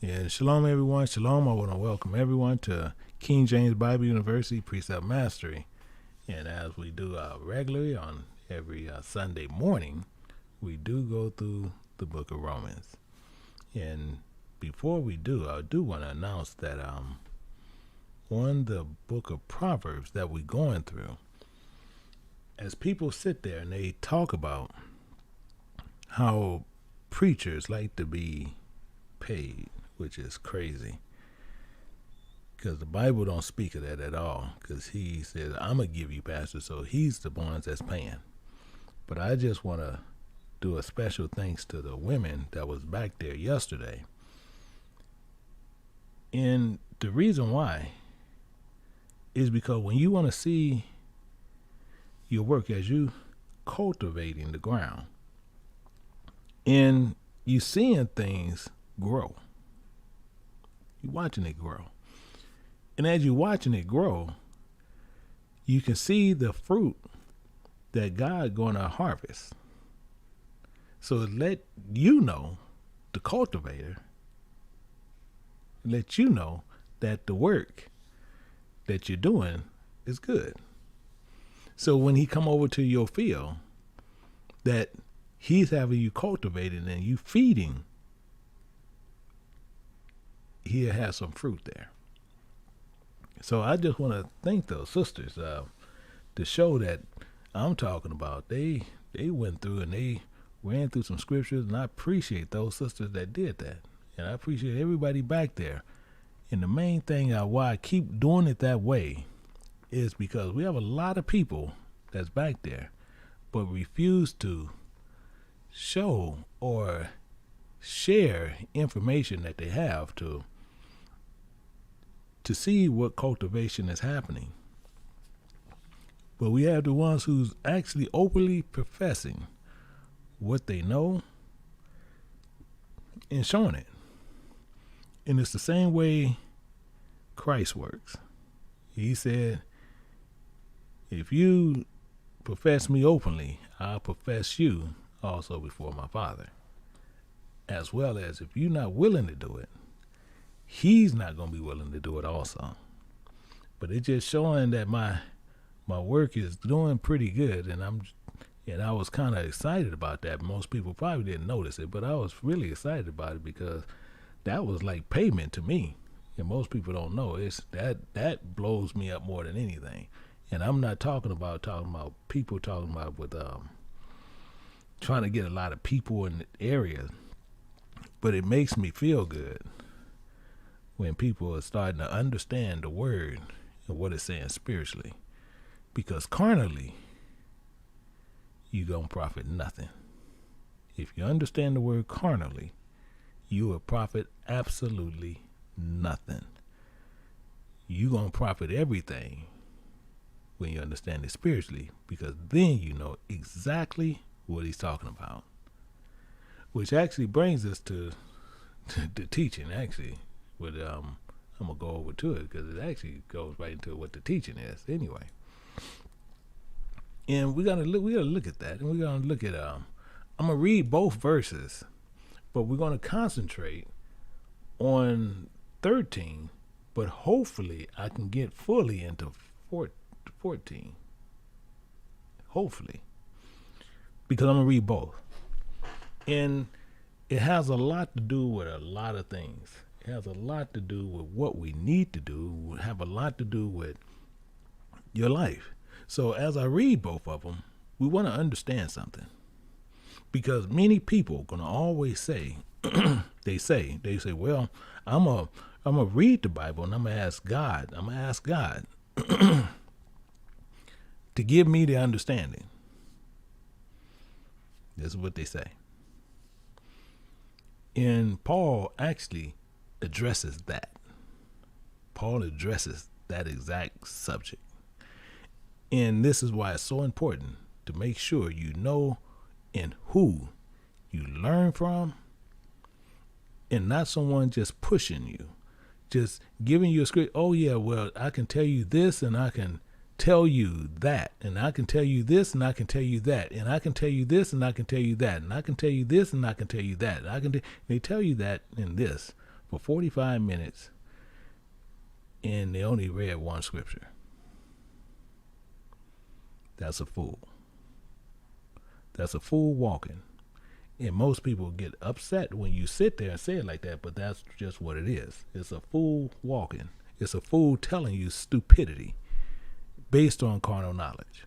And shalom, everyone. Shalom. I want to welcome everyone to King James Bible University Precept Mastery. And as we do regularly on every Sunday morning, we do go through the book of Romans. And before we do, I do want to announce that on the book of Proverbs that we're going through, as people sit there and they talk about how preachers like to be paid, which is crazy, because the Bible don't speak of that at all, because he says, I'm going to give you pastor, so he's the ones that's paying. But I just want to do a special thanks to the women that was back there yesterday. And the reason why is because when you want to see your work as you cultivating the ground, and you seeing things grow, you're watching it grow. And as you're watching it grow, you can see the fruit that God going to harvest. So let you know, the cultivator, let you know that the work that you're doing is good. So when he come over to your field, that he's having you cultivated and you feeding, he'll have some fruit there. So I just want to thank those sisters to show that I'm talking about. They went through and they ran through some scriptures, and I appreciate those sisters that did that. And I appreciate everybody back there. And the main thing why I keep doing it that way is because we have a lot of people that's back there but refuse to show or share information that they have to see what cultivation is happening. But we have the ones who's actually openly professing what they know and showing it. And it's the same way Christ works. He said, if you profess me openly, I'll profess you also before my Father. As well as if you're not willing to do it, he's not going to be willing to do it also. But it's just showing that my work is doing pretty good, and I was kind of excited about that. Most people probably didn't notice it, but I was really excited about it because that was like payment to me. And most people don't know. It's that blows me up more than anything. And I'm not talking about people talking about with trying to get a lot of people in the area, but it makes me feel good when people are starting to understand the word and what it's saying spiritually. Because carnally, you gonna profit nothing. If you understand the word carnally, you will profit absolutely nothing. You gonna profit everything when you understand it spiritually, because then you know exactly what he's talking about. Which actually brings us to the teaching, actually. But I'm gonna go over to it because it actually goes right into what the teaching is anyway. And we gotta look at that, and we're gonna look at I'm gonna read both verses, but we're gonna concentrate on 13, but hopefully I can get fully into 14. Hopefully. Because I'm gonna read both. And it has a lot to do with a lot of things. It has a lot to do with what we need to do. It have a lot to do with your life. So as I read both of them, we want to understand something. Because many people are going to always say, they say, well, I'm gonna read the Bible and I'm going to ask God to give me the understanding. This is what they say. And Paul actually addresses that. Paul addresses that exact subject. And this is why it's so important to make sure you know in who you learn from, and not someone just pushing you, just giving you a script. Oh yeah, well, I can tell you this and I can tell you that, and I can tell you this and I can tell you that, and I can tell you this and I can tell you that, and I can tell you this and I can tell you that. They tell you that and this for 45 minutes and they only read one scripture. That's a fool. That's a fool walking. And most people get upset when you sit there and say it like that, but that's just what it is. It's a fool walking. It's a fool telling you stupidity based on carnal knowledge.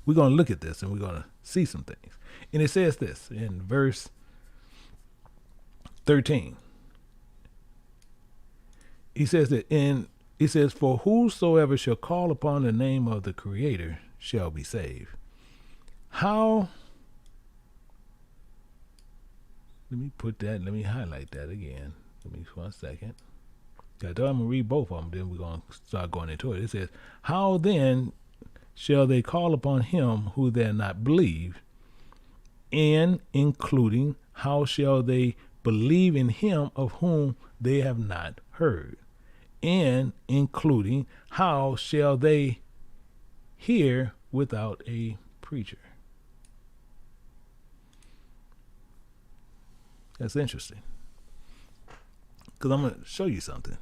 We're going to look at this and we're going to see some things. And it says this in verse 13. He says that for whosoever shall call upon the name of the Creator shall be saved. How? Let me highlight that again. Let me 1 second. I'm going to read both of them, then we're going to start going into it. It says, how then shall they call upon him who they not believe? And including, how shall they believe in him of whom they have not heard? And including, how shall they hear without a preacher? That's interesting. Because I'm going to show you something.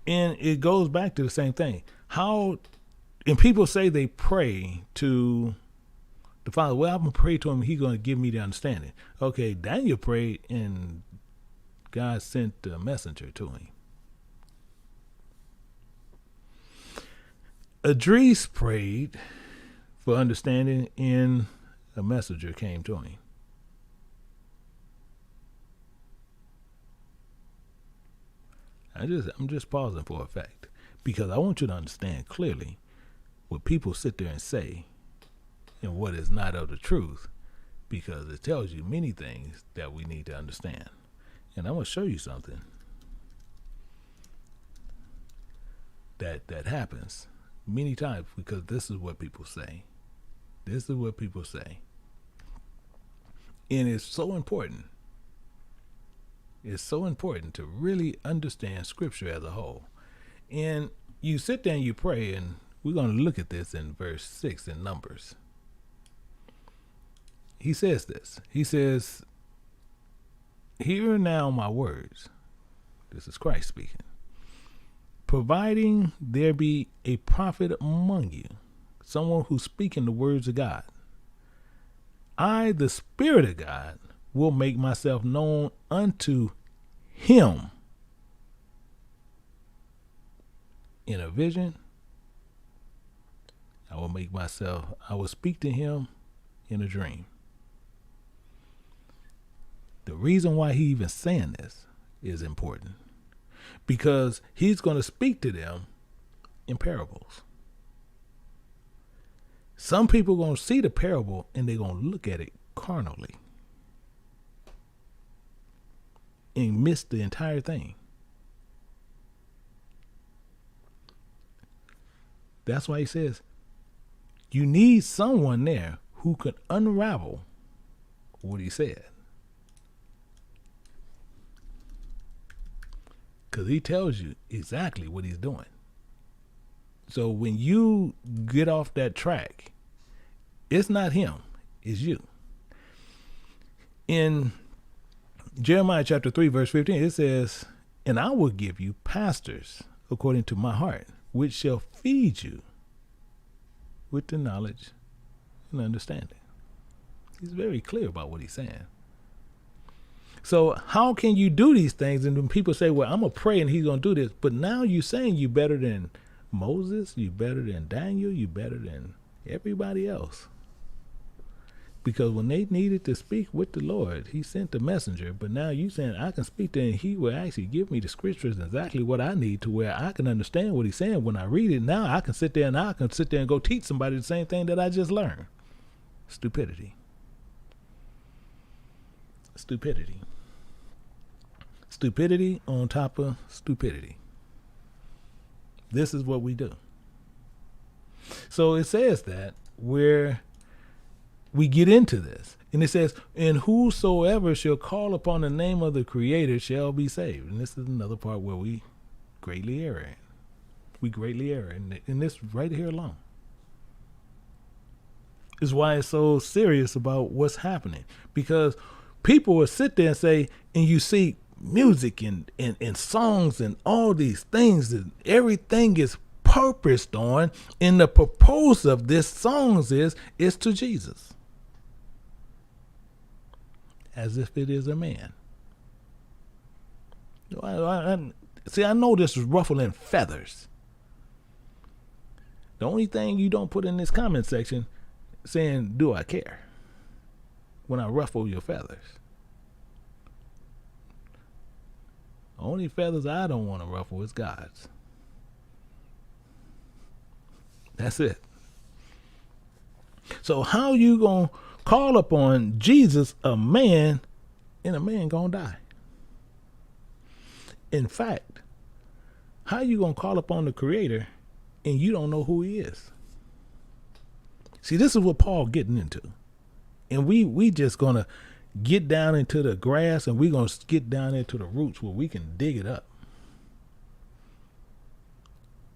And it goes back to the same thing. And people say they pray to the Father. Well, I'm going to pray to him. He's going to give me the understanding. Okay, Daniel prayed and God sent a messenger to him. Idris prayed for understanding and a messenger came to him. I'm just pausing for effect because I want you to understand clearly what people sit there and say and what is not of the truth, because it tells you many things that we need to understand. And I'm going to show you something that happens many times, because this is what people say. And it's so important. It's so important to really understand Scripture as a whole. And you sit there and you pray, and we're going to look at this in verse 6 in Numbers. He says this. He says, hear now my words. This is Christ speaking. Providing there be a prophet among you, someone who's speaking the words of God, I, the Spirit of God, will make myself known unto him in a vision. I will speak to him in a dream. The reason why he even saying this is important, because he's going to speak to them in parables. Some people are going to see the parable and they're going to look at it carnally and miss the entire thing. That's why he says you need someone there who can unravel what he said. Because he tells you exactly what he's doing. So when you get off that track, it's not him, it's you. In Jeremiah chapter 3, verse 15, it says, and I will give you pastors according to my heart, which shall feed you with the knowledge and understanding. He's very clear about what he's saying. So how can you do these things? And when people say, well, I'm going to pray and he's going to do this. But now you're saying you better than Moses, you better than Daniel, you better than everybody else. Because when they needed to speak with the Lord, he sent the messenger. But now you saying I can speak to him, he will actually give me the scriptures exactly what I need to where I can understand what he's saying when I read it. Now I can sit there and go teach somebody the same thing that I just learned. Stupidity. Stupidity on top of stupidity. This is what we do. So it says that where we get into this, and it says, and whosoever shall call upon the name of the Creator shall be saved. And this is another part where we greatly err. In this right here alone. Is why it's so serious about what's happening. Because people will sit there and say, and you see music and songs and all these things, that everything is purposed on, and the purpose of this songs is to Jesus, as if it is a man. See, I know this is ruffling feathers. The only thing you don't put in this comment section saying, do I care when I ruffle your feathers? The only feathers I don't want to ruffle is God's. That's it. So how you going to call upon Jesus, a man, and a man going to die? In fact, how you going to call upon the Creator and you don't know who he is? See, this is what Paul getting into. And we just going to get down into the grass, and we're going to get down into the roots where we can dig it up.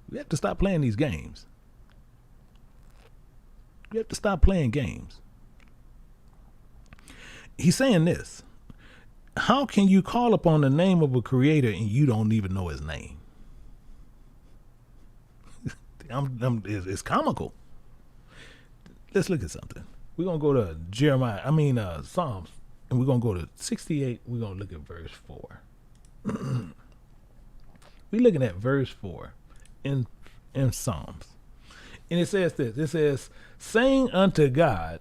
We have to stop playing these games. We have to stop playing games. He's saying this. How can you call upon the name of a creator and you don't even know his name? It's comical. Let's look at something. We're going to go to Psalms, and we're going to go to 68. We're going to look at verse 4. We're looking at verse 4 in Psalms. And it says this. It says, sing unto God.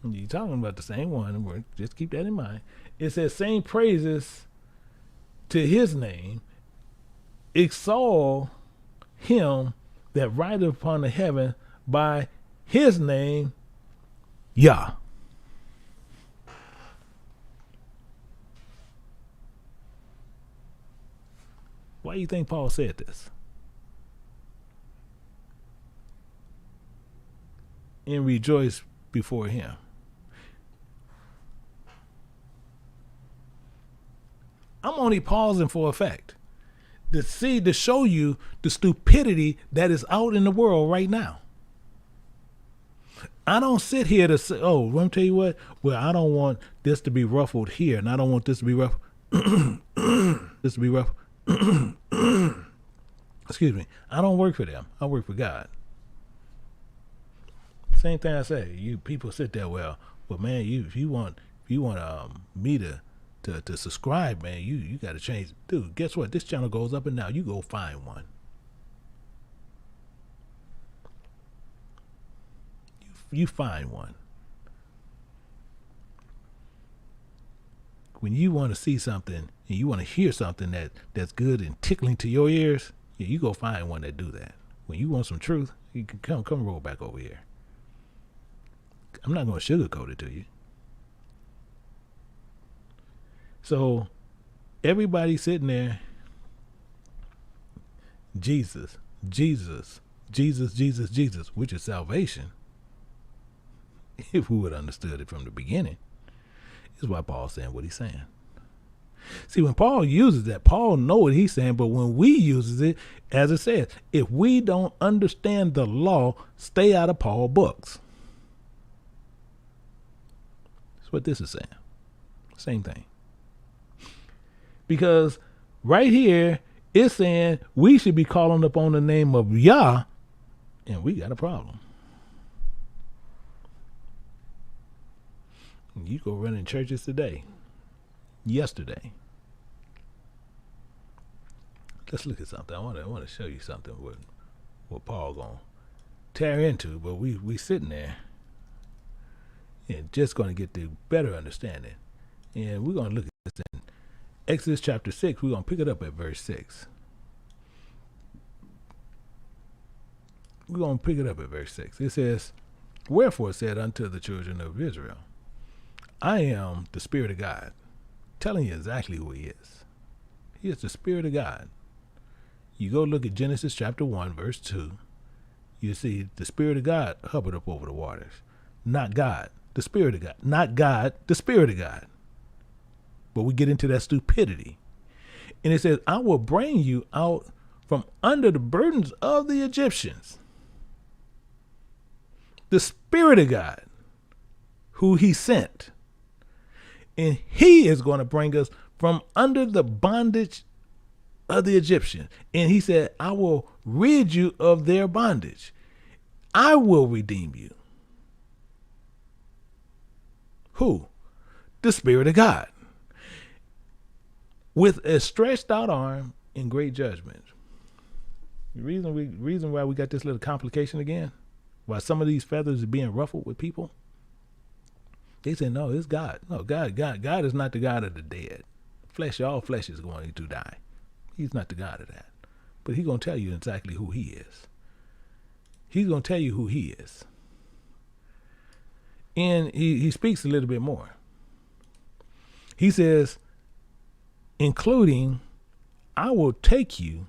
You're talking about the same one, and just keep that in mind. It says, sing praises to his name, exalt him that rideth upon the heaven by his name, Yah. Why do you think Paul said this? And rejoice before him. I'm only pausing for effect to show you the stupidity that is out in the world right now. I don't sit here to say, oh, let me tell you what, well, I don't want this to be ruffled here, and I don't want this to be rough. This to be rough. Excuse me. I don't work for them. I work for God. Same thing I say. You people sit there, well, man, if you want me to subscribe, man, you got to change. Dude, guess what? This channel goes up and down. You go find one. You find one. When you want to see something and you want to hear something that's good and tickling to your ears, yeah, you go find one that do that. When you want some truth, you can come roll back over here. I'm not going to sugarcoat it to you. So everybody sitting there, Jesus, Jesus, Jesus, Jesus, Jesus, which is salvation. If we would have understood it from the beginning, is why Paul's saying what he's saying. See, when Paul uses that, Paul know what he's saying, but when we uses it, as it says, if we don't understand the law, stay out of Paul's books. That's what this is saying. Same thing. Because right here, it's saying we should be calling upon the name of Yah, and we got a problem. You go running churches today, yesterday. Let's look at something. I want to show you something what Paul gonna tear into, but we sitting there and just gonna get the better understanding. And we're gonna look at this in Exodus chapter 6. We're gonna pick it up at verse 6. We're gonna pick it up at verse 6. It says, wherefore said unto the children of Israel, I am the Spirit of God, telling you exactly who he is. He is the Spirit of God. You go look at Genesis chapter 1, verse 2. You see the Spirit of God hovered up over the waters. Not God, the Spirit of God. Not God, the Spirit of God. But we get into that stupidity. And it says, I will bring you out from under the burdens of the Egyptians. The Spirit of God, who he sent. And he is going to bring us from under the bondage of the Egyptians. And he said, I will rid you of their bondage. I will redeem you. Who? The Spirit of God. With a stretched out arm in great judgment. The reason why we got this little complication again, why some of these feathers are being ruffled with people, they say, no, it's God. No, God is not the God of the dead. All flesh is going to die. He's not the God of that. But he's going to tell you exactly who he is. He's going to tell you who he is. And he speaks a little bit more. He says, including, I will take you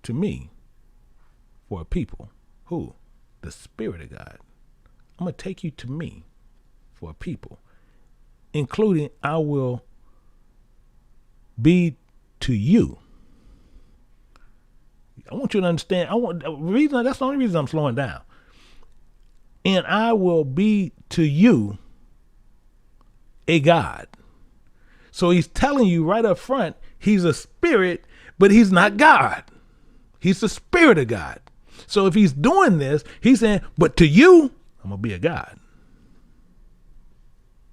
to me for a people. Who? The Spirit of God. I'm going to take you to me for a people. Including, I will be to you. I want you to understand. That's the only reason I'm slowing down. And I will be to you a God. So he's telling you right up front, he's a spirit, but he's not God. He's the Spirit of God. So if he's doing this, he's saying, but to you, I'm going to be a God.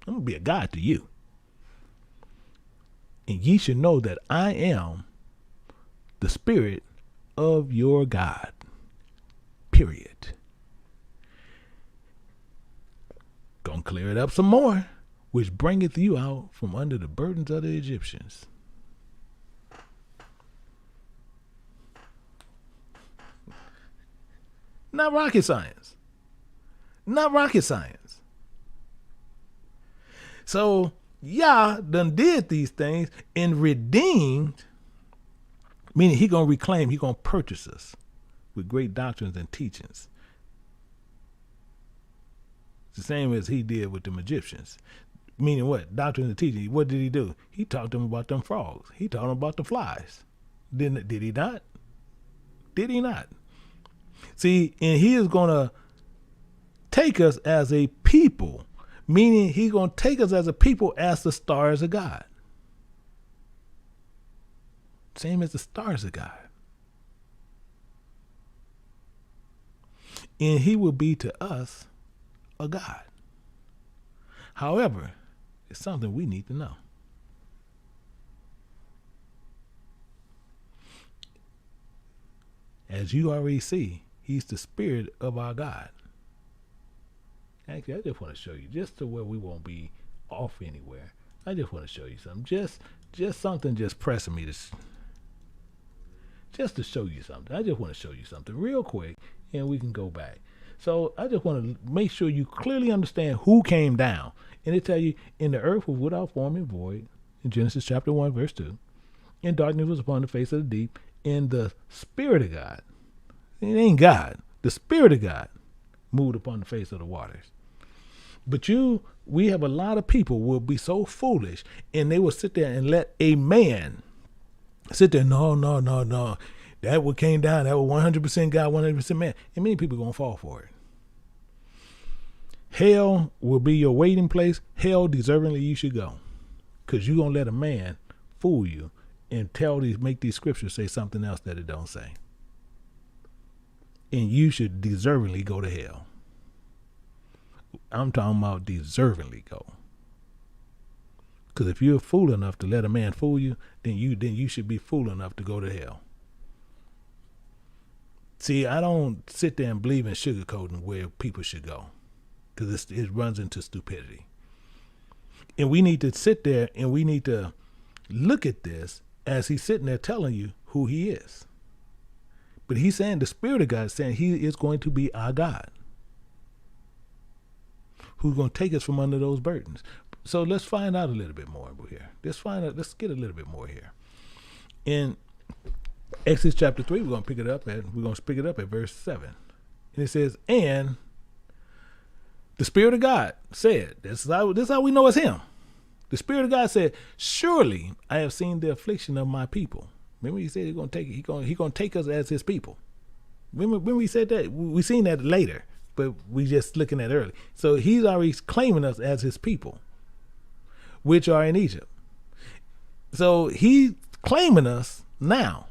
I'm going to be a God to you. And ye should know that I am the Spirit of your God. Period. Gonna clear it up some more, which bringeth you out from under the burdens of the Egyptians. Not rocket science. Not rocket science. So Yah done did these things and redeemed, meaning he gonna reclaim, he gonna purchase us with great doctrines and teachings. It's the same as he did with the Egyptians. Meaning what? Doctrines and teachings. What did he do? He taught them about them frogs. He taught them about the flies. Did he not? Did he not? See, and he is gonna take us as a people. Meaning he's going to take us as a people as the stars of God. Same as the stars of God. And he will be to us a God. However, it's something we need to know. As you already see, he's the Spirit of our God. Actually, I just want to show you, just to where we won't be off anywhere. I just want to show you something. Just something just pressing me just to show you something. I just want to show you something real quick, and we can go back. So I just want to make sure you clearly understand who came down. And it tell you, in the earth was without form and void, in Genesis chapter 1, verse 2. And darkness was upon the face of the deep, and the Spirit of God, it ain't God, the Spirit of God moved upon the face of the waters. But we have a lot of people will be so foolish, and they will sit there and let a man sit there. No. That what came down, that was 100% God, 100% man. And many people are going to fall for it. Hell will be your waiting place. Hell, deservingly, you should go. Because you're going to let a man fool you and make these scriptures say something else that it don't say. And you should deservingly go to hell. I'm talking about deservingly go. Because if you're fool enough to let a man fool you, then you should be fool enough to go to hell. See, I don't sit there and believe in sugarcoating where people should go, because it runs into stupidity. And we need to sit there and we need to look at this as he's sitting there telling you who he is. But he's saying, the Spirit of God is saying he is going to be our God, who's going to take us from under those burdens. So let's find out a little bit more over here. Let's get a little bit more here. In Exodus chapter 3, we're going to pick it up at verse 7. And it says, and the Spirit of God said, this is how we know it's him. The Spirit of God said, surely I have seen the affliction of my people. Remember he said he's going to take us as his people. Remember we said that? We seen that later, but we just looking at it early. So he's already claiming us as his people, which are in Egypt. So he's claiming us now.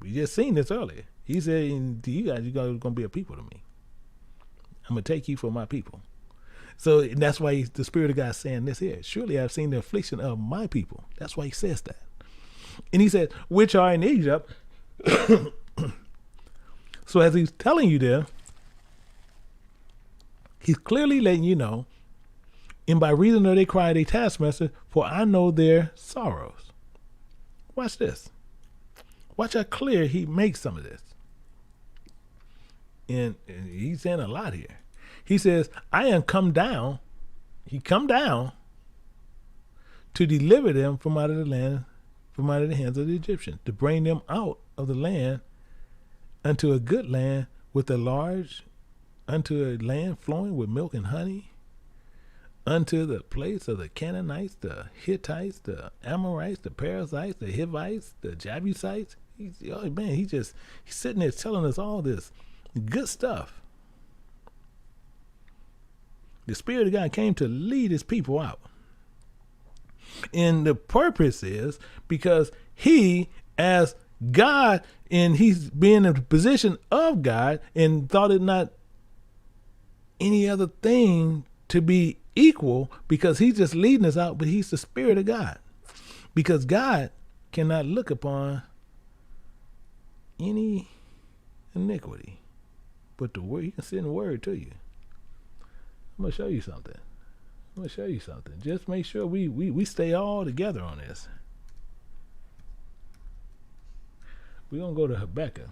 We just seen this earlier. He said, to you guys, you're going to be a people to me. I'm going to take you for my people. So that's why the Spirit of God is saying this here. Surely I've seen the affliction of my people. That's why he says that. And he said, which are in Egypt. So as he's telling you there, he's clearly letting you know, and by reason of their cry, they taskmaster, for I know their sorrows. Watch this. Watch how clear he makes some of this. And he's saying a lot here. He says, I am come down. He come down to deliver them from out of the land, from out of the hands of the Egyptians, to bring them out of the land unto a good land unto a land flowing with milk and honey, unto the place of the Canaanites, the Hittites, the Amorites, the Perizzites, the Hivites, the Jebusites. He's sitting there telling us all this good stuff. The Spirit of God came to lead his people out. And the purpose is because he, as God, and he's being in the position of God, and thought it not any other thing to be equal, because he's just leading us out, but he's the Spirit of God. Because God cannot look upon any iniquity, but the word, he can send a word to you. I'm going to show you something. Just make sure we stay all together on this. We're going to go to Habakkuk.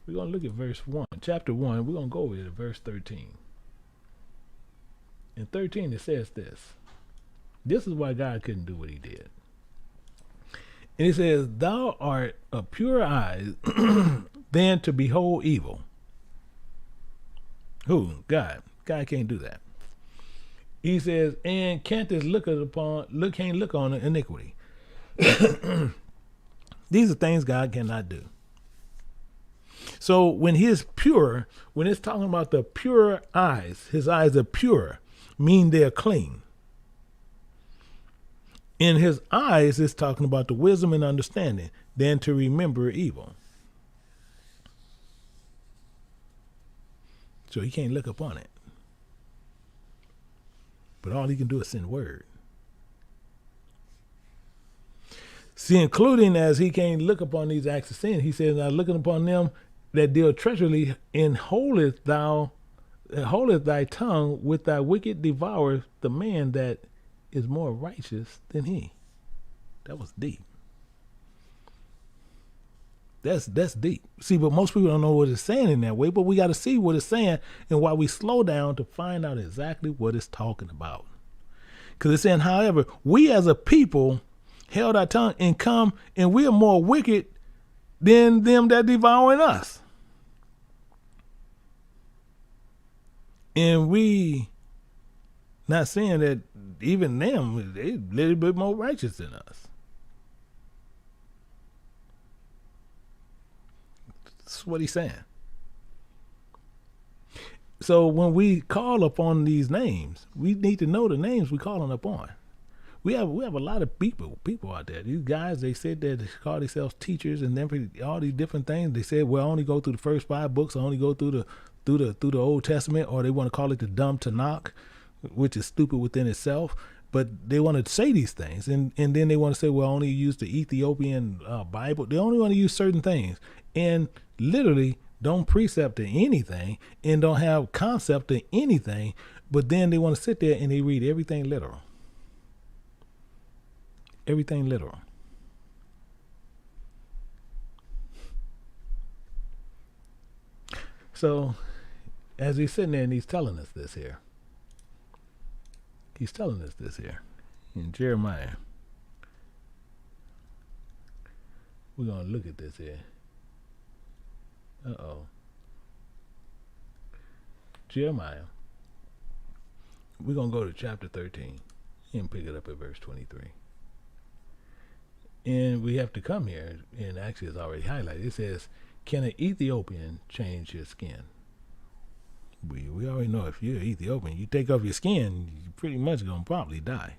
We're going to look at verse 1. Chapter 1, we're going to go over to verse 13. In 13, it says this. This is why God couldn't do what he did. And it says, thou art of pure eyes than to behold evil. Who? God. God can't do that. He says, and can't look on iniquity. These are things God cannot do. So when he is pure, when it's talking about the pure eyes, his eyes are pure, mean they're clean. In his eyes, it's talking about the wisdom and understanding, than to remember evil. So he can't look upon it. But all he can do is send word. See, including as he can't look upon these acts of sin, he says, now looking upon them that deal treacherously, and holdeth thy tongue with thy wicked devour the man that is more righteous than he. That was deep. That's deep. See, but most people don't know what it's saying in that way, but we got to see what it's saying and why we slow down to find out exactly what it's talking about. Because it's saying, however, we as a people held our tongue and come, and we are more wicked than them that devouring us. And we not saying that even them, they a little bit more righteous than us. That's what he's saying. So when we call upon these names, we need to know the names we're calling upon. We have a lot of people out there. These guys, they said that they call themselves teachers and then all these different things. They said, well, I only go through the first 5 books. I only go through the Old Testament, or they want to call it the dumb Tanakh, which is stupid within itself. But they want to say these things, and then they want to say, well, I only use the Ethiopian Bible. They only want to use certain things, and literally don't precept to anything and don't have concept to anything. But then they want to sit there and they read everything literal. Everything literal. So as he's sitting there and he's telling us this here. He's telling us this here in Jeremiah. We're going to look at this here. Jeremiah. We're going to go to chapter 13 and pick it up at verse 23. And we have to come here, and actually it's already highlighted. It says, can an Ethiopian change his skin? We already know if you're Ethiopian, you take off your skin, you're pretty much going to probably die.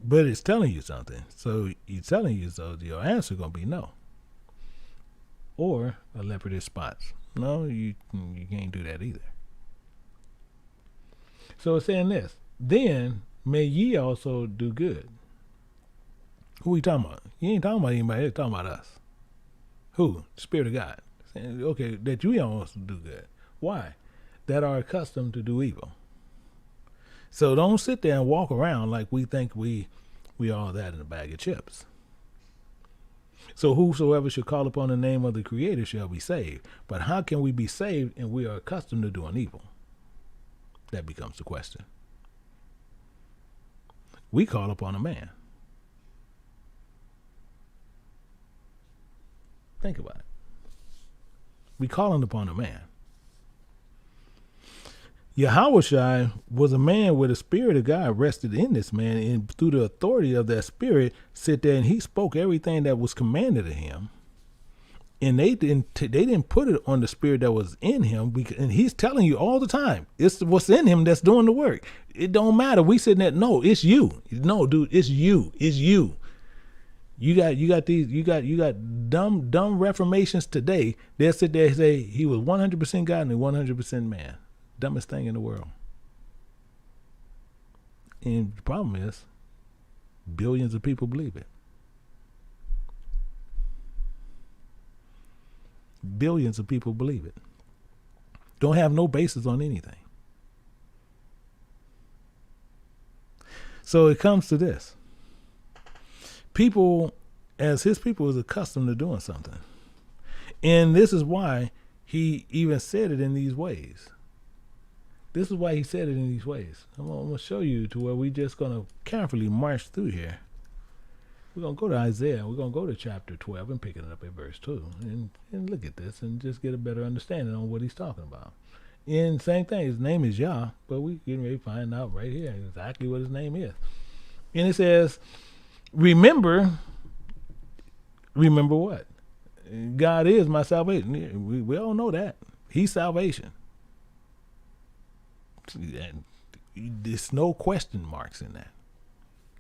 But it's telling you something. So it's telling you, so your answer going to be no. Or a leopard spots. No, you can't do that either. So it's saying this. Then may ye also do good. Who are you talking about? You ain't talking about anybody. You're talking about us. Who? The Spirit of God. Saying, okay, that you also do good. Why? That are accustomed to do evil. So don't sit there and walk around like we think we all that in a bag of chips. So whosoever should call upon the name of the Creator shall be saved. But how can we be saved and we are accustomed to doing evil? That becomes the question. We call upon a man. Think about it. We calling upon a man. Yahushua was a man where the Spirit of God rested in this man, and through the authority of that Spirit, sit there and he spoke everything that was commanded of him. And they didn't put it on the Spirit that was in him, and he's telling you all the time, it's what's in him that's doing the work. It don't matter. We sitting there, no, it's you. No, dude, it's you. It's you. You got dumb reformations today. They'll sit there and say he was 100% God and 100% man. Dumbest thing in the world. And the problem is, billions of people believe it. Billions of people believe it. Don't have no basis on anything. So it comes to this. People, as his people, is accustomed to doing something. And this is why he even said it in these ways. This is why he said it in these ways. I'm going to show you to where we're just going to carefully march through here. We're going to go to Isaiah. We're going to go to chapter 12 and pick it up at verse 2 and look at this and just get a better understanding on what he's talking about. And same thing, his name is Yah, but we getting ready to find out right here exactly what his name is. And it says, remember what? God is my salvation. We all know that. He's salvation. There's no question marks in that.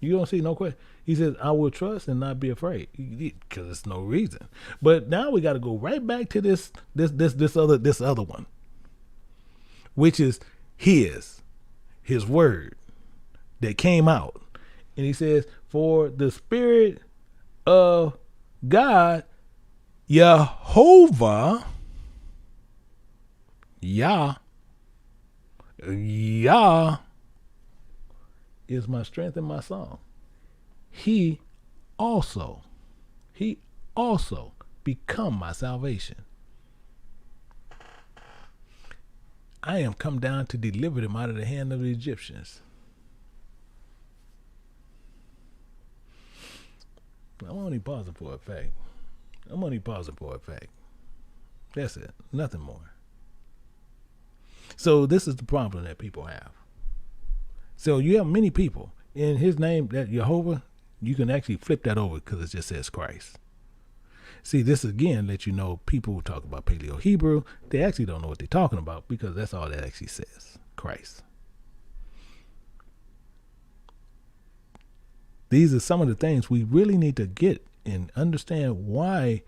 You don't see no question. He says, I will trust and not be afraid, because there's no reason. But now we got to go right back to this other one, which is his word that came out. And he says, for the Spirit of God, Yehovah, Yah is my strength and my song. He also become my salvation. I am come down to deliver them out of the hand of the Egyptians. I'm only pausing for effect. That's it. Nothing more. So this is the problem that people have. So you have many people in his name, that Jehovah, you can actually flip that over because it just says Christ. See, this again lets you know people who talk about Paleo Hebrew, they actually don't know what they're talking about, because that's all that actually says, Christ. These are some of the things we really need to get and understand why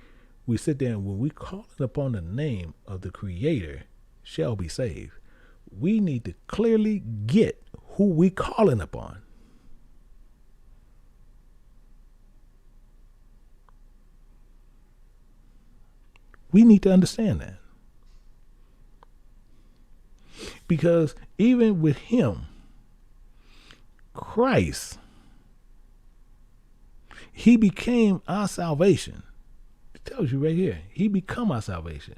we sit there and when we call it upon the name of the Creator shall be saved. We need to clearly get who we calling upon. We need to understand that. Because even with him, Christ, he became our salvation. It tells you right here, he become our salvation.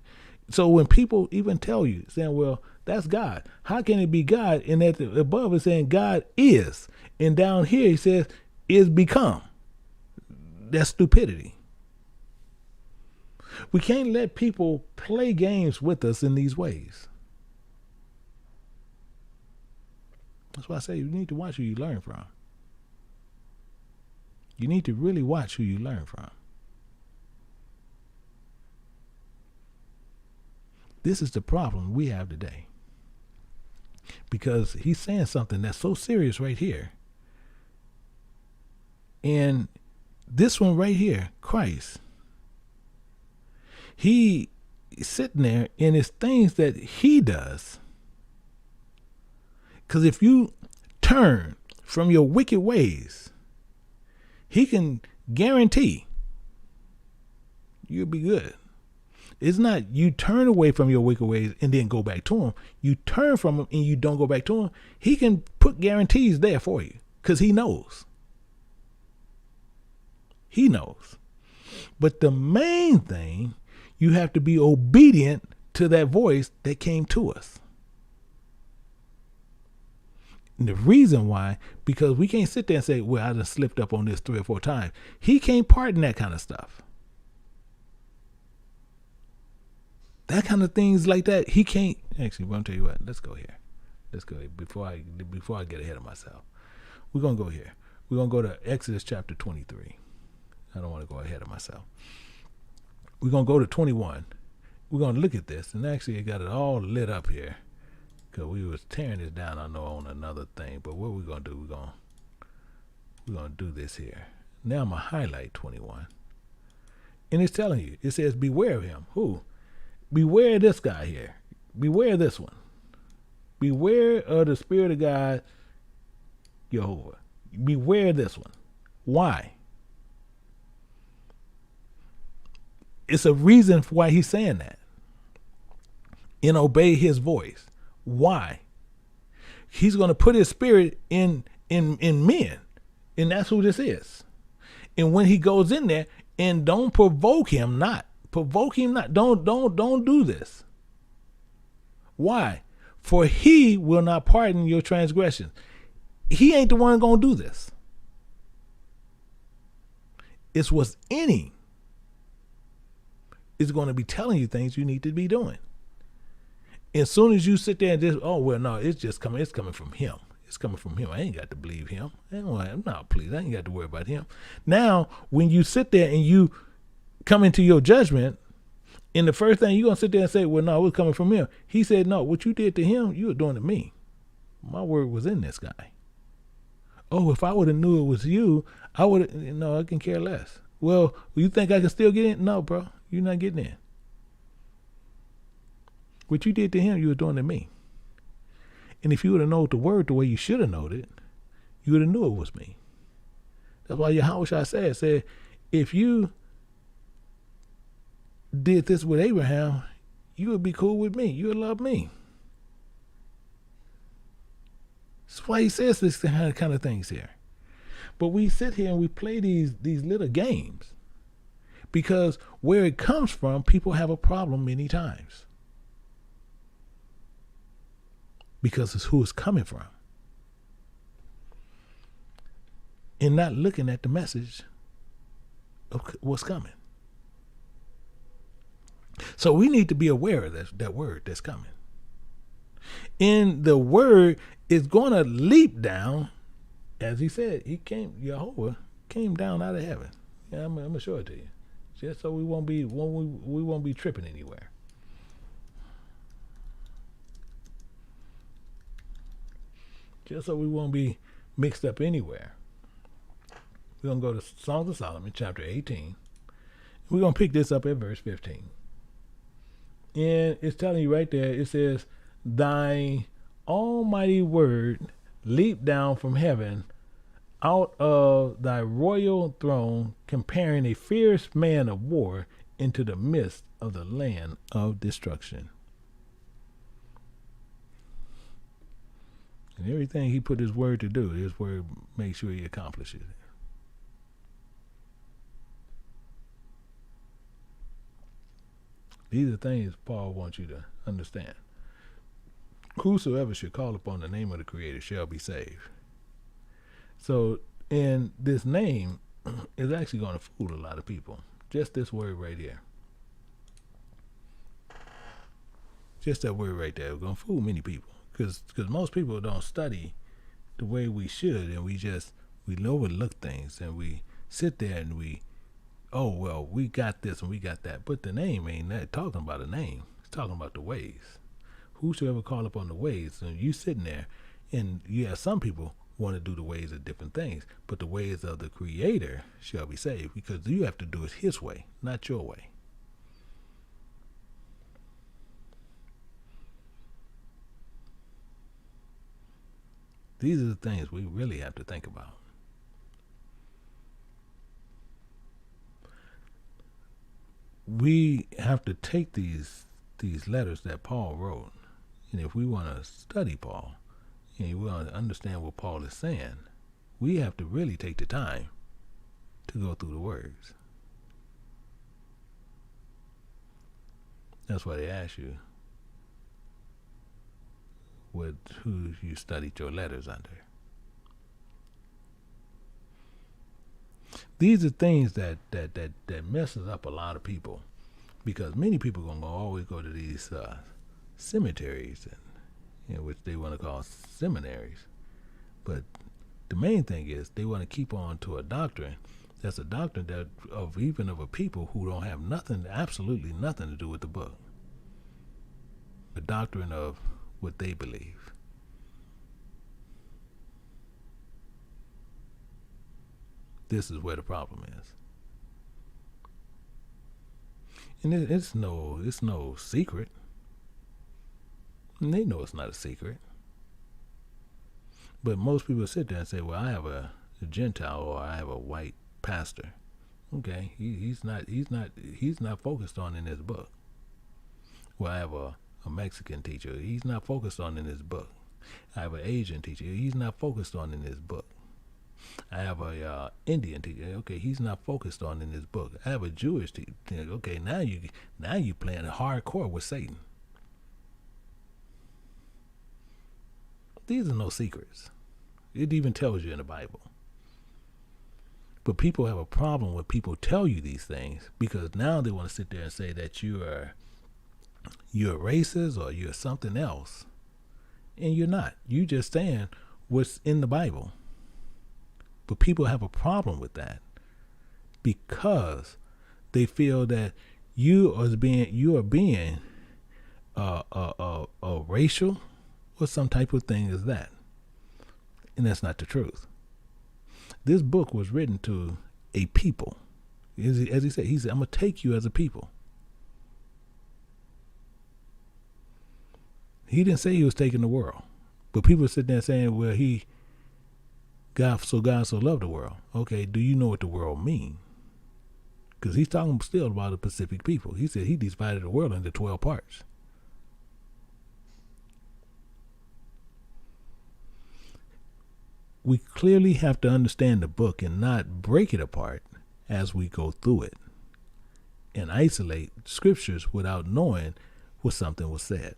So when people even tell you, saying, well, that's God. How can it be God? And at the above it's saying God is. And down here he says, is become. That's stupidity. We can't let people play games with us in these ways. That's why I say you need to watch who you learn from. You need to really watch who you learn from. This is the problem we have today. Because he's saying something that's so serious right here. And this one right here, Christ, he is sitting there and it's things that he does. Because if you turn from your wicked ways, he can guarantee you'll be good. It's not you turn away from your wicked ways and then go back to him. You turn from him and you don't go back to him. He can put guarantees there for you because he knows. He knows. But the main thing, you have to be obedient to that voice that came to us. And the reason why, because we can't sit there and say, well, I just slipped up on this 3 or 4 times. He can't pardon that kind of stuff. That kind of things like that, he can't. Actually, I'm going to tell you what, let's go here. Let's go here before I get ahead of myself. We're going to go here. We're going to go to Exodus chapter 23. I don't want to go ahead of myself. We're going to go to 21. We're going to look at this. And actually, I got it all lit up here. Because we was tearing this down, I know, on another thing. But what we're going to do, we're going to do this here. Now I'm going to highlight 21. And it's telling you, it says, beware of him. Who? Beware of this guy here. Beware of this one. Beware of the Spirit of God, Jehovah. Beware of this one. Why? It's a reason for why he's saying that. And obey his voice. Why? He's going to put his spirit in men. And that's who this is. And when he goes in there, and don't provoke him not. Provoke him not. Don't do this. Why? For he will not pardon your transgressions. He ain't the one going to do this. It's what's in him. It's going to be telling you things you need to be doing. As soon as you sit there and just, oh, well, no, it's coming from him. It's coming from him. I ain't got to believe him. No, please, I ain't got to worry about him. Now, when you sit there and you come into your judgment, and the first thing you're going to sit there and say, well, no, it was coming from him. He said, no, what you did to him, you were doing to me. My word was in this guy. Oh, if I would have knew it was you, I would have, no, I can care less. Well, you think I can still get in? No, bro, you're not getting in. What you did to him, you were doing to me. And if you would have known the word the way you should have known it, you would have knew it was me. That's why Yahweh said, if you did this with Abraham, you would be cool with me. You would love me. That's why he says this kind of things here. But we sit here and we play these little games because where it comes from, people have a problem many times. Because it's who it's coming from. And not looking at the message of what's coming. So we need to be aware of that word that's coming. And the word is going to leap down, as he said, Jehovah came down out of heaven. Yeah, I'm going to show it to you. Just so we won't be tripping anywhere. Just so we won't be mixed up anywhere. We're going to go to Songs of Solomon, chapter 18. We're going to pick this up at verse 15. And it's telling you right there, it says, thy almighty word leaped down from heaven out of thy royal throne, comparing a fierce man of war into the midst of the land of destruction. And everything he put his word to do, his word makes sure he accomplishes it. These are things Paul wants you to understand. Whosoever should call upon the name of the Creator shall be saved. So, and this name is actually going to fool a lot of people. Just this word right here. Just that word right there is going to fool many people. Because most people don't study the way we should, and we overlook things, and we sit there and we got this and we got that. But the name ain't that talking about a name. He's talking about the ways. Whosoever call upon the ways, and you sitting there, and yeah, some people want to do the ways of different things, but the ways of the Creator shall be saved, because you have to do it His way, not your way. These are the things we really have to think about. We have to take these letters that Paul wrote, and if we want to study Paul, and we want to understand what Paul is saying, we have to really take the time to go through the words. That's why they ask you who you studied your letters under. These are things that messes up a lot of people, because many people gonna always go to these cemeteries, and which they want to call seminaries. But the main thing is they want to keep on to a doctrine that's a doctrine that of a people who don't have nothing, absolutely nothing to do with the book. The doctrine of what they believe. This is where the problem is. And it's no secret. And they know it's not a secret. But most people sit there and say, well, I have a Gentile, or I have a white pastor. Okay, he's not focused on in his book. Well, I have a Mexican teacher. He's not focused on in his book. I have an Asian teacher. He's not focused on in his book. I have a Indian teacher. Okay, he's not focused on in his book. I have a Jewish teacher. Okay, now you playing hardcore with Satan. These are no secrets. It even tells you in the Bible. But people have a problem when people tell you these things, because now they want to sit there and say that you're racist or you're something else. And you're not. You just saying what's in the Bible. But people have a problem with that, because they feel that you are being racial or some type of thing as that. And that's not the truth. This book was written to a people. As he said, I'm going to take you as a people. He didn't say he was taking the world. But people sit there saying, well, God so loved the world. Okay, do you know what the world means? Because he's talking still about the Pacific people. He said he divided the world into 12 parts. We clearly have to understand the book and not break it apart as we go through it, and isolate scriptures without knowing what something was said.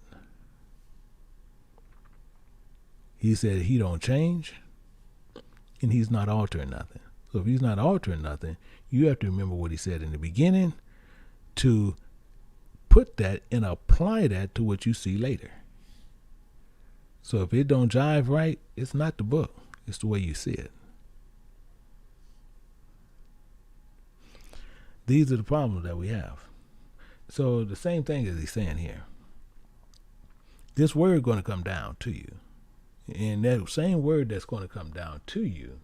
He said he don't change, and he's not altering nothing. So if he's not altering nothing, you have to remember what he said in the beginning to put that and apply that to what you see later. So if it don't jive right, it's not the book. It's the way you see it. These are the problems that we have. So the same thing as he's saying here. This word is going to come down to you. And that same word that's going to come down to you,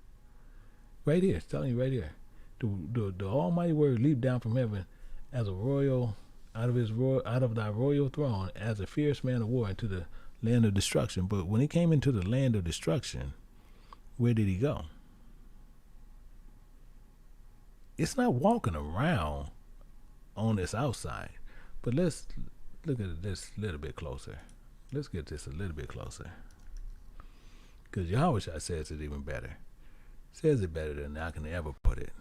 right here, it's telling you right here, the Almighty Word leaped down from heaven as a royal, out of thy royal throne, as a fierce man of war into the land of destruction. But when he came into the land of destruction, where did he go? It's not walking around on this outside. But let's look at this a little bit closer. Let's get this a little bit closer. Because Yahweh says it even better. Says it better than I can ever put it.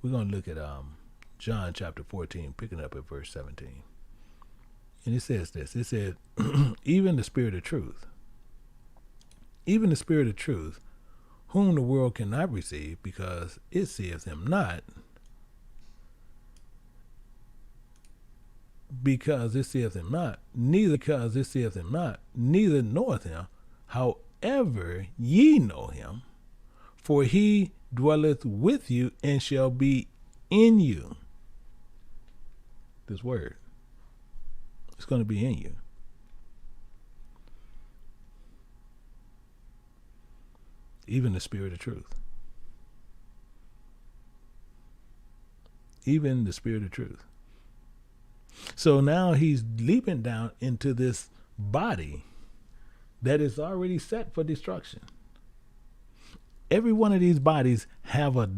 We're going to look at John chapter 14, picking up at verse 17. And it says this. It said, even the Spirit of truth, whom the world cannot receive, because it seeth him not, neither knoweth him. However, ye know him, for he dwelleth with you and shall be in you. This word. It's going to be in you. Even the Spirit of truth. Even the Spirit of truth. So now he's leaping down into this body that is already set for destruction. Every one of these bodies have a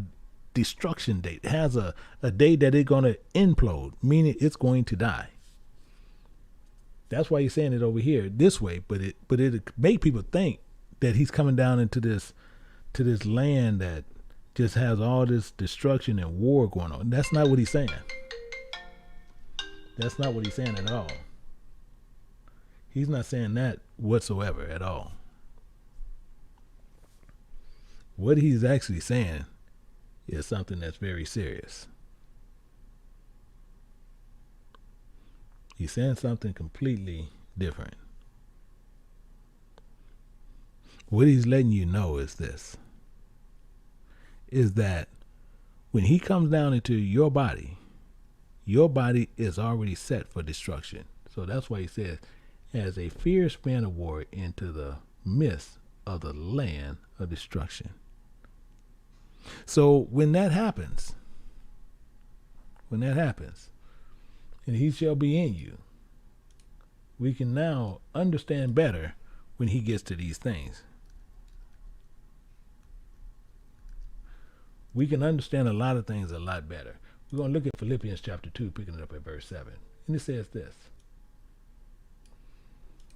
destruction date, has a date that it's going to implode, meaning it's going to die. That's why he's saying it over here this way, but it make people think that he's coming down into this land that just has all this destruction and war going on. That's not what he's saying. That's not what he's saying at all. He's not saying that whatsoever at all. What he's actually saying is something that's very serious. He's saying something completely different. What he's letting you know is this, is that when he comes down into your body is already set for destruction. So that's why he says, as a fierce man of war into the midst of the land of destruction. So when that happens, and he shall be in you, we can now understand better when he gets to these things. We can understand a lot of things a lot better. We're going to look at Philippians chapter 2, picking it up at verse 7. And it says this.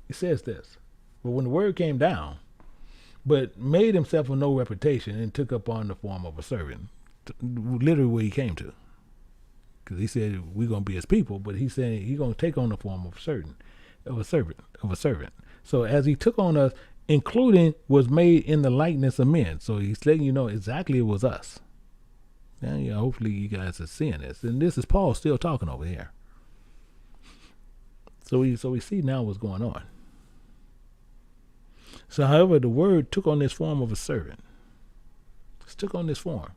It says this. But when the word came down, but made himself of no reputation and took upon the form of a servant. Literally where he came to. Because he said we're going to be his people, but he said he's going to take on the form of a servant. So as he took on us, including was made in the likeness of men. So he's letting you know exactly it was us. Now, hopefully you guys are seeing this. And this is Paul still talking over here. So we see now what's going on. So, however, the word took on this form of a servant. It took on this form.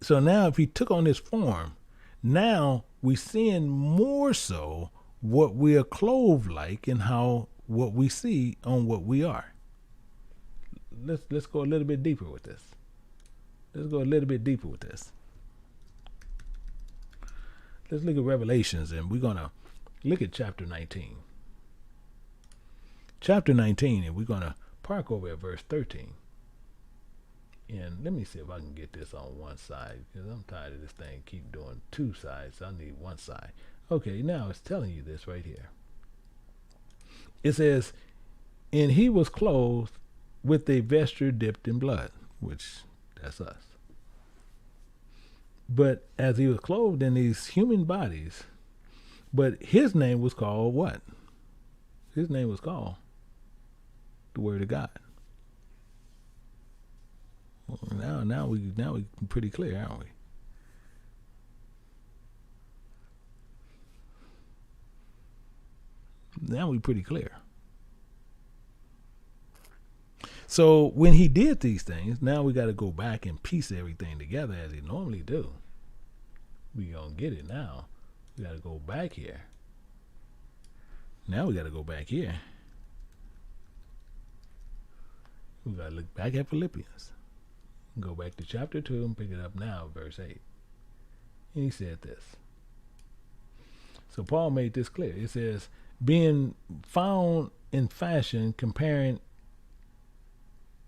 So now if he took on this form, now we're seeing more so what we are clothed like and how what we see on what we are. Let's go a little bit deeper with this. Let's look at Revelations, and we're going to look at chapter 19. Chapter 19, and we're going to park over at verse 13. And let me see if I can get this on one side, because I'm tired of this thing keep doing two sides. I need one side. Okay, now it's telling you this right here. It says, and he was clothed with a vesture dipped in blood, which that's us. But as he was clothed in these human bodies, but his name was called what? His name was called the Word of God. Well, now we pretty clear, aren't we? Now we pretty clear. So when he did these things, now we got to go back and piece everything together as he normally do. We gonna get it now. We got to go back here. Now we got to go back here. We got to look back at Philippians. Go back to chapter 2 and pick it up now, verse 8. And he said this. So Paul made this clear. It says, being found in fashion, comparing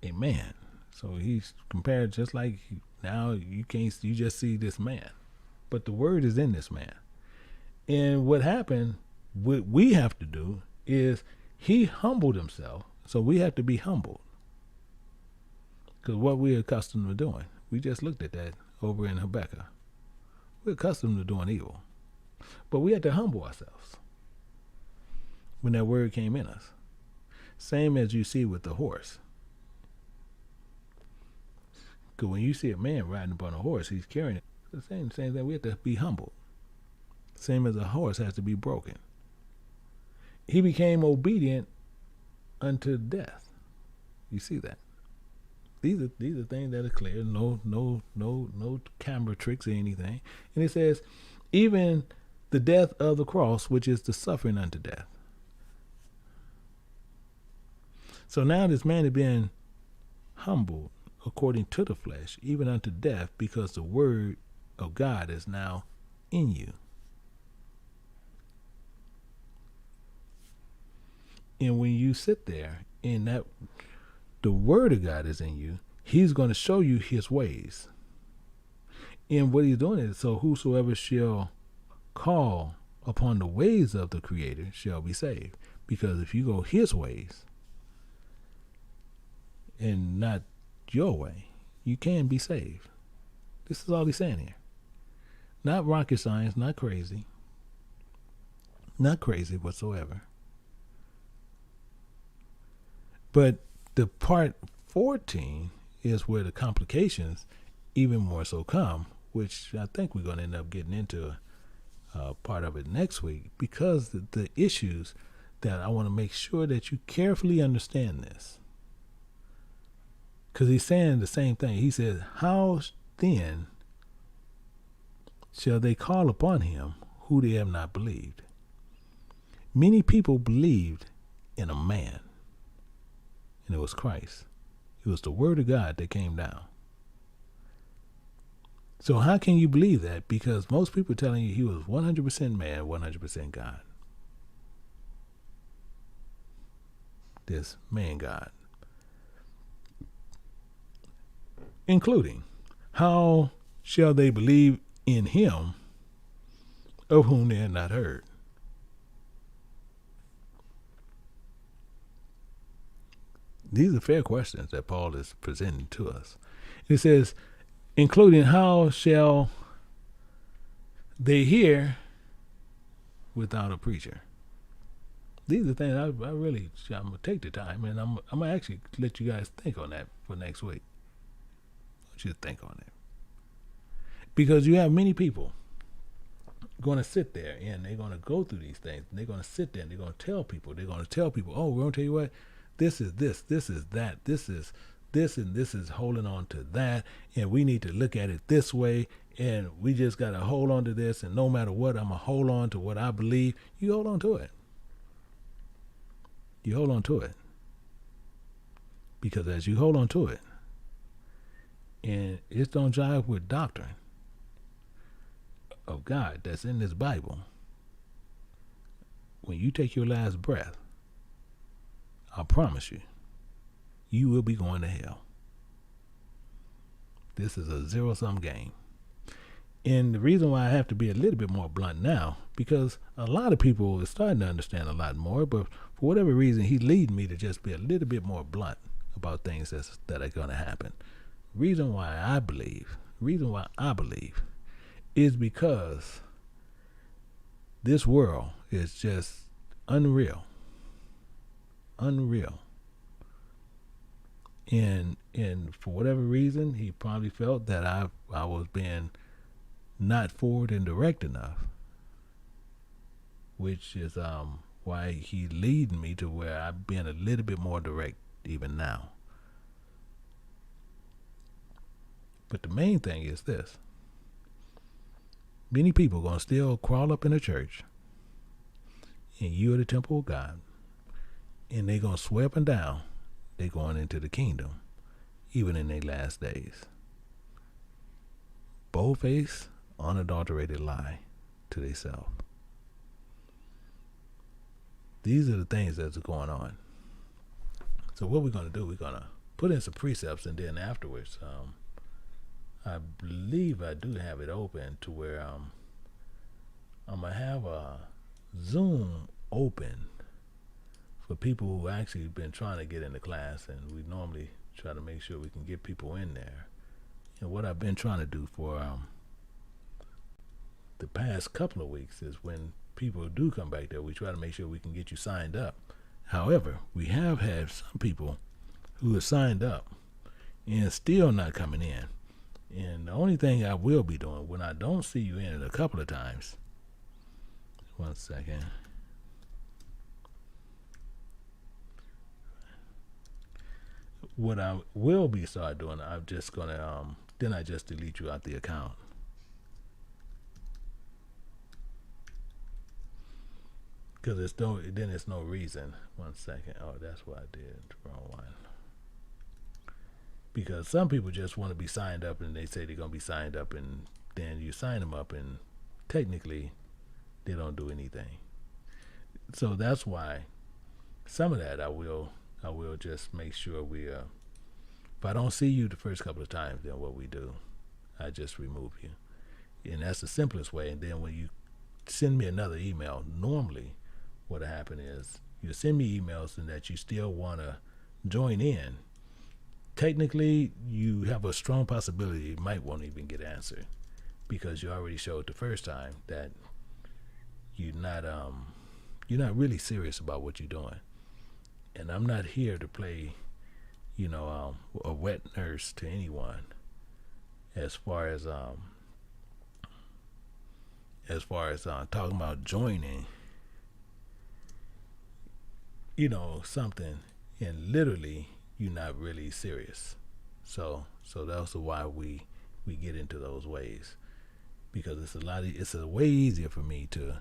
a man. So he's compared just like now you just see this man. But the word is in this man. And what happened, what we have to do is he humbled himself. So we have to be humbled. Because what we're accustomed to doing, we just looked at that over in Habakkuk. We're accustomed to doing evil. But we had to humble ourselves when that word came in us. Same as you see with the horse. Because when you see a man riding upon a horse, he's carrying it. The same thing, we have to be humbled. Same as a horse has to be broken. He became obedient unto death. You see that? These are things that are clear. No camera tricks or anything. And it says, even the death of the cross, which is the suffering unto death. So now this man is being humbled according to the flesh, even unto death, because the word of God is now in you. And when you sit there and that the word of God is in you, he's going to show you his ways. And what he's doing is, so whosoever shall call upon the ways of the Creator shall be saved. Because if you go his ways and not your way, you can be saved. This is all he's saying here. Not rocket science, not crazy. Not crazy whatsoever. But the part 14 is where the complications even more so come, which I think we're going to end up getting into part of it next week, because the issues that I want to make sure that you carefully understand this. Because he's saying the same thing. He says, how then shall they call upon him who they have not believed? Many people believed in a man, and it was Christ. It was the word of God that came down. So how can you believe that? Because most people are telling you he was 100% man, 100% God. This man God. Including, how shall they believe in him of whom they had not heard? These are fair questions that Paul is presenting to us. It says, including, how shall they hear without a preacher? These are things I'm going to take the time, and I'm going to actually let you guys think on that for next week. I want you to think on it. Because you have many people going to sit there, and they're going to go through these things, and they're going to sit there, and they're going to tell people, oh, we're going to tell you what, this is this is that, this is this, and this is holding on to that, and we need to look at it this way, and we just got to hold on to this, and no matter what, I'm going to hold on to what I believe. You hold on to it. You hold on to it. Because as you hold on to it, and it don't jive with doctrine of God that's in this Bible, when you take your last breath, I promise you, you will be going to hell. This is a zero-sum game. And the reason why I have to be a little bit more blunt now, because a lot of people are starting to understand a lot more, but for whatever reason, he's leading me to just be a little bit more blunt about things that are going to happen. Reason why I believe is because this world is just unreal. And for whatever reason, he probably felt that I was being not forward and direct enough, which is why he leading me to where I've been a little bit more direct even now. But the main thing is this. Many people are going to still crawl up in the church, and you are the temple of God, and they're going to swear up and down they're going into the kingdom, even in their last days. Bold-faced, unadulterated lie to themselves. These are the things that's going on. So what we're going to do, we're going to put in some precepts, and then afterwards, I believe I do have it open to where I'm going to have a Zoom open for people who actually been trying to get into class, and we normally try to make sure we can get people in there. And what I've been trying to do for the past couple of weeks is when people do come back there, we try to make sure we can get you signed up. However, we have had some people who have signed up and still not coming in. And the only thing I will be doing when I don't see you in it a couple of times, one second. What I will be start doing, I'm just gonna then I just delete you out the account. Because it's no reason. 1 second. Oh, that's what I did. Wrong one. Because some people just want to be signed up, and they say they're going to be signed up, and then you sign them up, and technically they don't do anything. So that's why some of that I will just make sure we if I don't see you the first couple of times, then what we do, I just remove you. And that's the simplest way. And then when you send me another email, normally what'll happen is you send me emails and that you still want to join in. Technically, you have a strong possibility it might won't even get answered, because you already showed the first time that you're not really serious about what you're doing. And I'm not here to play, a wet nurse to anyone as far as talking about joining, something, and literally you're not really serious. So that's why we get into those ways, because it's a way easier for me to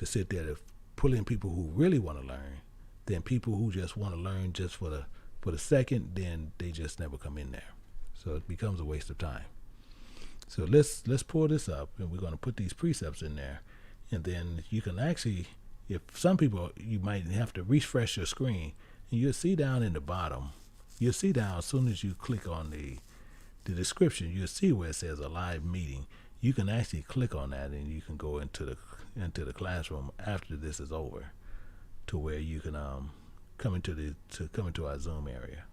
sit there to pull in people who really want to learn than people who just want to learn just for the second, then they just never come in there. So it becomes a waste of time. So let's pull this up, and we're going to put these precepts in there, and then you can actually, if some people, you might have to refresh your screen, and you'll see down in the bottom, as soon as you click on the description, you'll see where it says a live meeting. You can actually click on that, and you can go into the classroom after this is over, to where you can come into our Zoom area.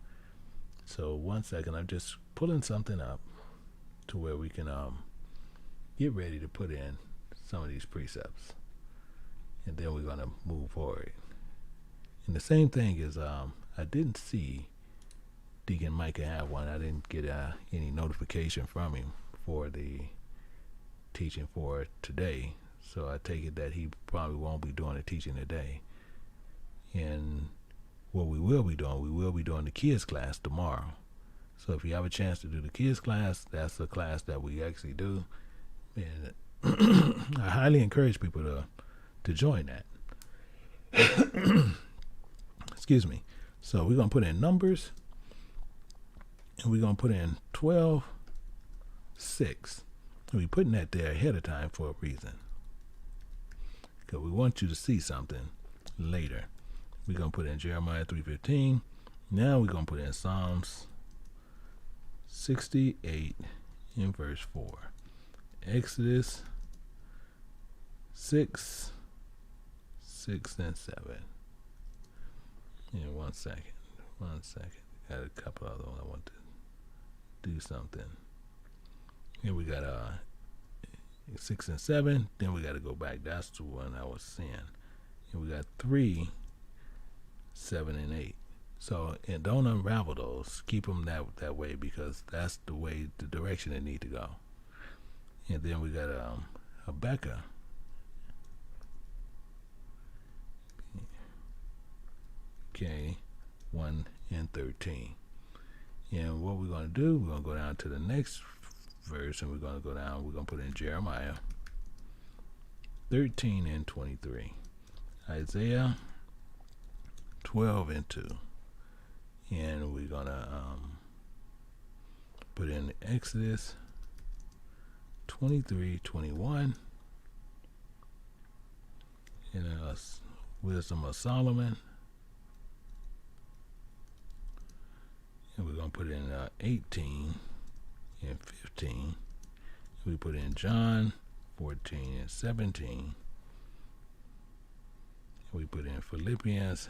So 1 second, I'm just pulling something up to where we can get ready to put in some of these precepts, and then we're gonna move forward. And the same thing is, I didn't see Deacon Micah have one. I didn't get any notification from him for the teaching for today, so I take it that he probably won't be doing the teaching today. And what we will be doing the kids class tomorrow. So if you have a chance to do the kids class, that's a class that we actually do, and I highly encourage people to join that. Excuse me. So we're gonna put in numbers, and we're gonna put in 12:6. We're putting that there ahead of time for a reason, because we want you to see something later. We're going to put in Jeremiah 3:15. Now we're going to put in Psalms 68 in verse 4. Exodus 6, 6 and 7. In 1 second. Got a couple other ones I want to do something. And we got 6 and 7. Then we got to go back. That's the one I was seeing. And we got 3, 7 and 8. So, and don't unravel those. Keep them that way, because that's the direction they need to go. And then we got Habakkuk. Okay, 1 and 13. And what we're going to do, we're going to go down to the next verse, and we're going to put in Jeremiah 13 and 23. Isaiah 12 and 2. And we're going to put in Exodus 23:21. And Wisdom of Solomon. And we're going to put in 18 and 15. We put in John 14 and 17. We put in Philippians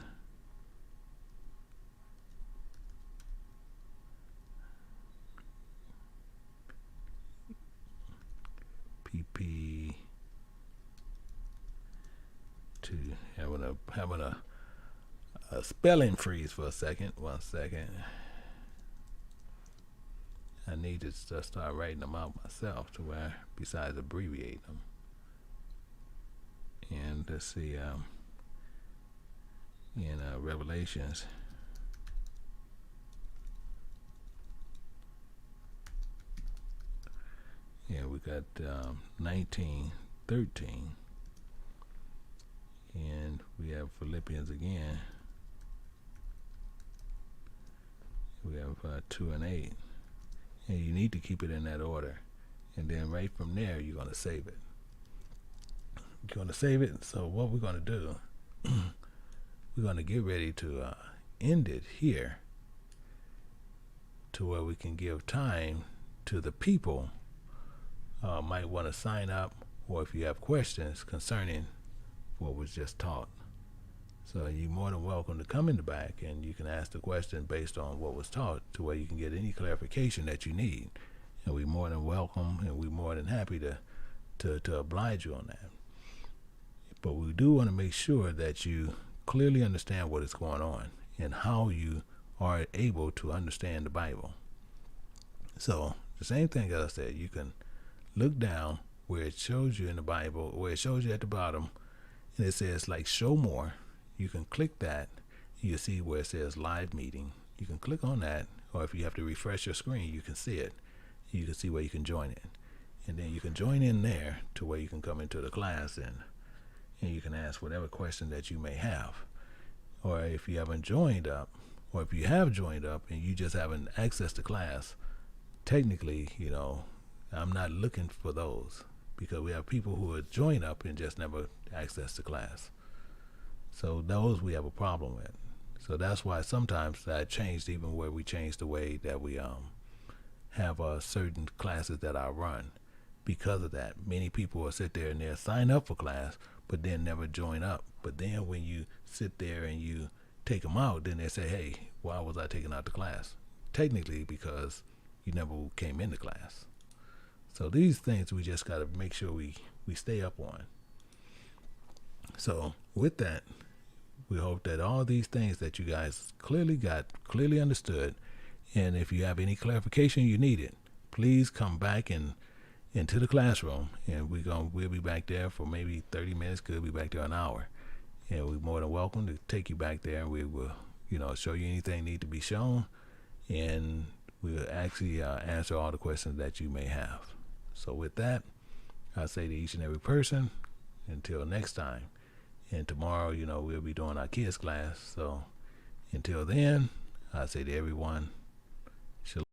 2. Having a spelling freeze for a second. 1 second. I need to start writing them out myself, to where, besides abbreviate them. And let's see, in Revelations, yeah, we got 19:13. And we have Philippians again. We have 2 and 8. And you need to keep it in that order. And then right from there, you're going to save it. You're going to save it. So what we're going to do, we're going to get ready to end it here, to where we can give time to the people might want to sign up, or if you have questions concerning what was just taught. So you're more than welcome to come in the back, and you can ask the question based on what was taught, to where you can get any clarification that you need. And we're more than welcome, and we're more than happy to oblige you on that. But we do want to make sure that you clearly understand what is going on and how you are able to understand the Bible. So the same thing as I said, you can look down where it shows you in the Bible, where it shows you at the bottom, and it says like show more. You can click that. You'll see where it says live meeting. You can click on that, or if you have to refresh your screen, you can see it. You can see where you can join it. And then you can join in there to where you can come into the class, and you can ask whatever question that you may have. Or if you haven't joined up, or if you have joined up and you just haven't accessed the class, technically, I'm not looking for those, because we have people who are joined up and just never access the class. So those we have a problem with. So that's why sometimes I changed, even where we changed the way that we have certain classes that I run. Because of that, many people will sit there and they'll sign up for class, but then never join up. But then when you sit there and you take them out, then they say, hey, why was I taking out the class? Technically, because you never came into class. So these things we just got to make sure we stay up on. So with that, we hope that all these things that you guys clearly understood. And if you have any clarification you need it, please come back into the classroom, and we'll be back there for maybe 30 minutes, could be back there an hour. And we're more than welcome to take you back there, and we will, show you anything need to be shown, and we'll actually answer all the questions that you may have. So with that, I say to each and every person, until next time. And tomorrow, we'll be doing our kids class. So until then, I say to everyone,